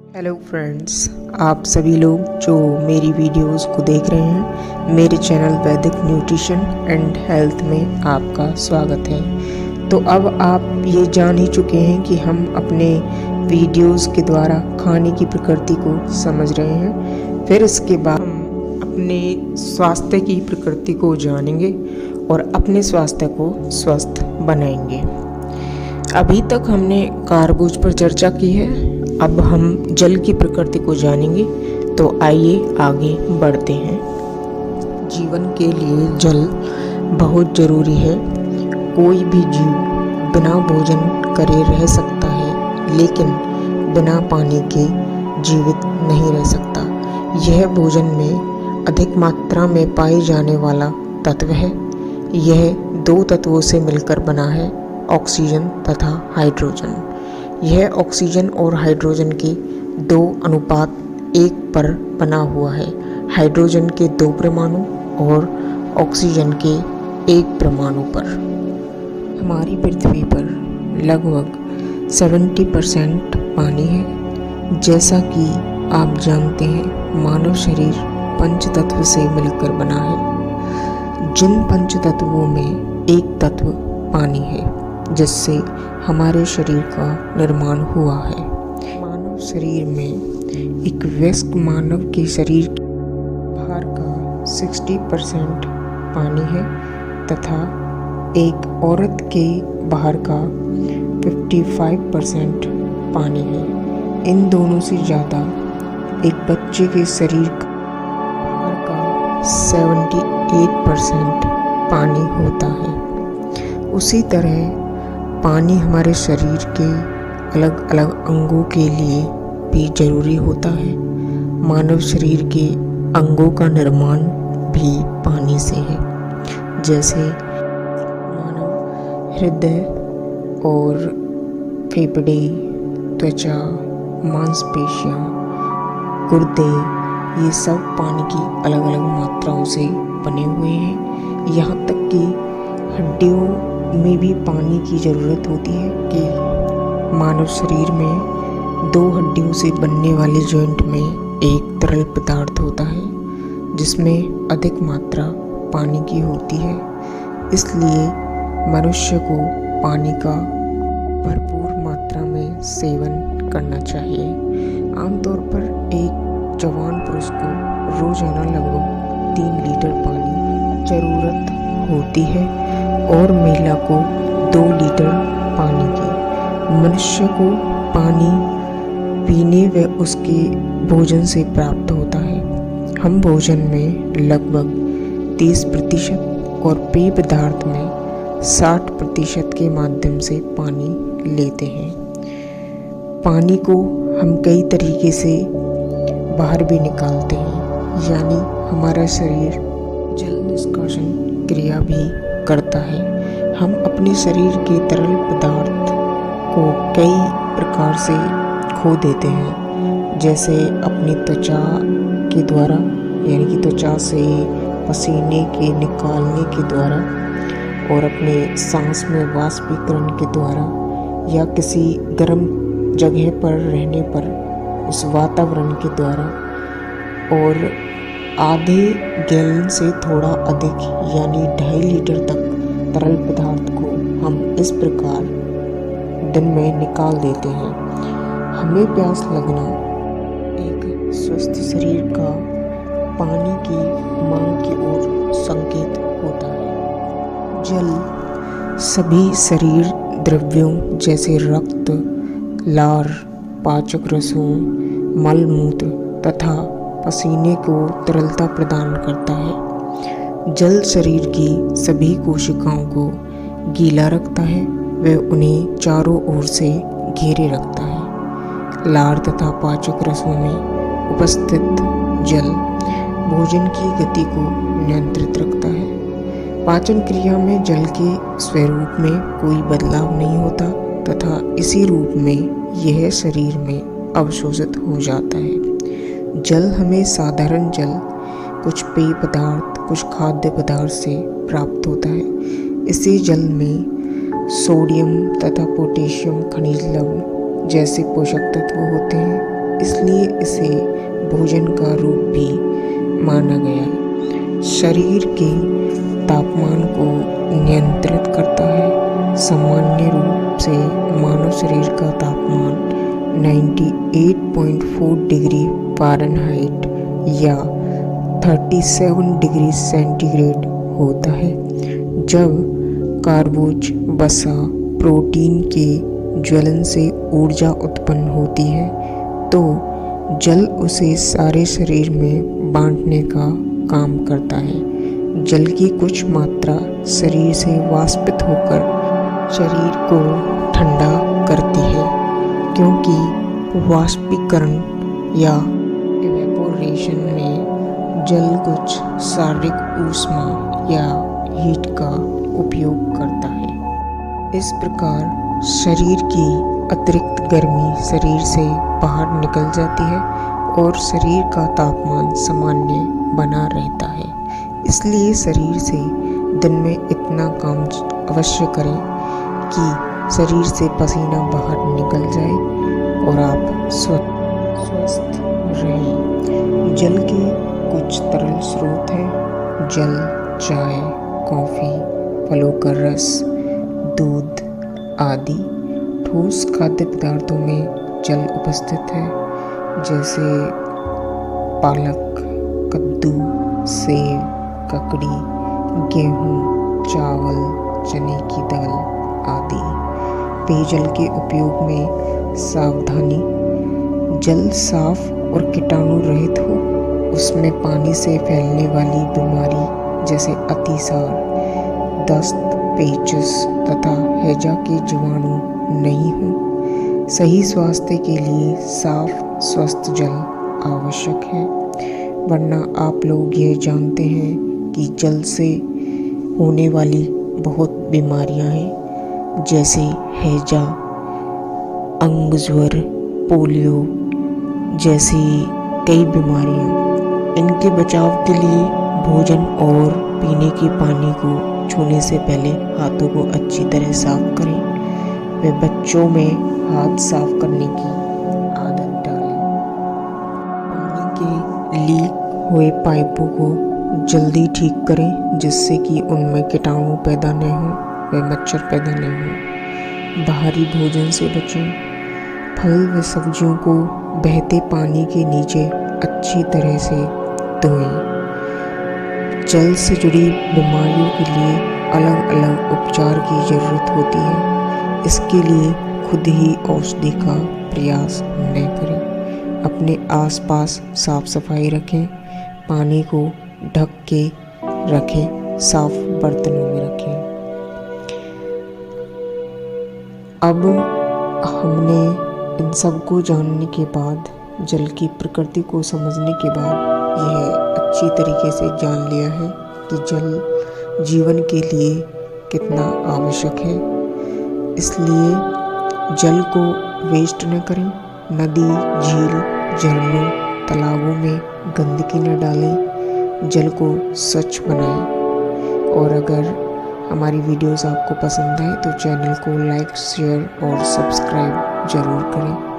Hello friends, आप सभी लोग जो मेरी वीडियोस को देख रहे हैं, मेरे चैनल वैदिक न्यूट्रिशन एंड हेल्थ में आपका स्वागत है। तो अब आप ये जान ही चुके हैं कि हम अपने वीडियोस के द्वारा खाने की प्रकृति को समझ रहे हैं। फिर इसके बाद हम अपने स्वास्थ्य की प्रकृति को जानेंगे और अपने स्वास्थ्य को स्वस्थ बनाएंगे। अभी तक हमने कार्बोज पर चर्चा की है, अब हम जल की प्रकृति को जानेंगे। तो आइए आगे बढ़ते हैं। जीवन के लिए जल बहुत जरूरी है। कोई भी जीव बिना भोजन करे रह सकता है, लेकिन बिना पानी के जीवित नहीं रह सकता। यह भोजन में अधिक मात्रा में पाए जाने वाला तत्व है। यह दो तत्वों से मिलकर बना है, ऑक्सीजन तथा हाइड्रोजन। यह ऑक्सीजन और हाइड्रोजन के 2:1 पर बना हुआ है। हाइड्रोजन के 2 परमाणु और ऑक्सीजन के 1 परमाणु पर। हमारी पृथ्वी पर लगभग 70% पानी है। जैसा कि आप जानते हैं, मानव शरीर पंच तत्व से मिलकर बना है। जिन पंच तत्वों में एक तत्व पानी है, जिससे हमारे शरीर का निर्माण हुआ है। मानव शरीर में एक वयस्क मानव के शरीर के भार का 60% पानी है तथा एक औरत के भार का 55% पानी है। इन दोनों से ज़्यादा एक बच्चे के शरीर का भार का 78% पानी होता है। उसी तरह पानी हमारे शरीर के अलग अलग अंगों के लिए भी जरूरी होता है। मानव शरीर के अंगों का निर्माण भी पानी से है। जैसे मानव हृदय और फेफड़े, त्वचा, मांसपेशियां, गुर्दे, ये सब पानी की अलग अलग मात्राओं से बने हुए हैं। यहाँ तक कि हड्डियों में भी पानी की ज़रूरत होती है कि मानव शरीर में 2 हड्डियों से बनने वाले जॉइंट में एक तरल पदार्थ होता है, जिसमें अधिक मात्रा पानी की होती है। इसलिए मनुष्य को पानी का भरपूर मात्रा में सेवन करना चाहिए। आमतौर पर एक जवान पुरुष को रोजाना लगभग 3 लीटर पानी ज़रूरत होती है और महिला को 2 लीटर पानी की। मनुष्य को पानी पीने व उसके भोजन से प्राप्त होता है। हम भोजन में लगभग 30% और पेय पदार्थ में 60% के माध्यम से पानी लेते हैं। पानी को हम कई तरीके से बाहर भी निकालते हैं, यानी हमारा शरीर जल निष्कासन क्रिया भी करता है। हम अपने शरीर के तरल पदार्थ को कई प्रकार से खो देते हैं, जैसे अपनी त्वचा के द्वारा, यानी कि त्वचा से पसीने के निकालने के द्वारा, और अपने सांस में वाष्पीकरण के द्वारा, या किसी गर्म जगह पर रहने पर उस वातावरण के द्वारा, और आधे गैलन से थोड़ा अधिक यानी 2.5 लीटर तक तरल पदार्थ को हम इस प्रकार दिन में निकाल देते हैं। हमें प्यास लगना एक स्वस्थ शरीर का पानी की मांग की ओर संकेत होता है। जल सभी शरीर द्रव्यों जैसे रक्त, लार, पाचक रसों, मल मूत्र तथा पसीने को तरलता प्रदान करता है। जल शरीर की सभी कोशिकाओं को गीला रखता है व उन्हें चारों ओर से घेरे रखता है। लार तथा पाचक रसों में उपस्थित जल भोजन की गति को नियंत्रित रखता है। पाचन क्रिया में जल के स्वरूप में कोई बदलाव नहीं होता तथा इसी रूप में यह शरीर में अवशोषित हो जाता है। जल हमें साधारण जल, कुछ पेय पदार्थ, कुछ खाद्य पदार्थ से प्राप्त होता है। इसी जल में सोडियम तथा पोटेशियम खनिज लवण जैसे पोषक तत्व होते हैं। इसलिए इसे भोजन का रूप भी माना गया है। शरीर के तापमान को नियंत्रित करता है। सामान्य रूप से मानव शरीर का तापमान 98.4 डिग्री फ़ारेनहाइट या 37 डिग्री सेंटीग्रेड होता है। जब कार्बोज वसा प्रोटीन के ज्वलन से ऊर्जा उत्पन्न होती है तो जल उसे सारे शरीर में बांटने का काम करता है। जल की कुछ मात्रा शरीर से वाष्पित होकर शरीर को ठंडा करती है, क्योंकि वाष्पीकरण या इवेपोरेशन में जल कुछ शारीरिक ऊष्मा या हीट का उपयोग करता है। इस प्रकार शरीर की अतिरिक्त गर्मी शरीर से बाहर निकल जाती है और शरीर का तापमान सामान्य बना रहता है। इसलिए शरीर से दिन में इतना काम अवश्य करें कि शरीर से पसीना बाहर निकल जाए और आप स्वस्थ रहें। जल के कुछ तरल स्रोत हैं। जल, चाय, कॉफ़ी, फलों का रस, दूध आदि। ठोस खाद्य पदार्थों में जल उपस्थित है, जैसे पालक, कद्दू, सेब, ककड़ी, गेहूँ, चावल, चने की दाल आदि। पेयजल के उपयोग में सावधानी। जल साफ और कीटाणु रहित हो, उसमें पानी से फैलने वाली बीमारी जैसे अतिसार, दस्त, पेचिश तथा हैजा के जीवाणु नहीं हो। सही स्वास्थ्य के लिए साफ स्वस्थ जल आवश्यक है, वरना आप लोग ये जानते हैं कि जल से होने वाली बहुत बीमारियां हैं, जैसे हैजा, अंग ज्वर, पोलियो जैसी कई बीमारियां। इनके बचाव के लिए भोजन और पीने के पानी को छूने से पहले हाथों को अच्छी तरह साफ करें। वे बच्चों में हाथ साफ करने की आदत डालें। पानी के लीक हुए पाइपों को जल्दी ठीक करें, जिससे कि उनमें कीटाणु पैदा न हो व मच्छर पैदा न हो। बाहरी भोजन से बचें। फल व सब्जियों को बहते पानी के नीचे अच्छी तरह से धोएं। जल से जुड़ी बीमारियों के लिए अलग अलग उपचार की ज़रूरत होती है। इसके लिए खुद ही औषधि का प्रयास न करें। अपने आसपास साफ सफाई रखें। पानी को ढक के रखें, साफ बर्तनों में रखें। अब हमने इन सब को जानने के बाद, जल की प्रकृति को समझने के बाद यह अच्छी तरीके से जान लिया है कि जल जीवन के लिए कितना आवश्यक है। इसलिए जल को वेस्ट न करें। नदी, झील, झरनों, तालाबों में गंदगी न डालें। जल को स्वच्छ बनाएं। और अगर हमारी वीडियोस आपको पसंद आए तो चैनल को लाइक, शेयर और सब्सक्राइब ज़रूर करें।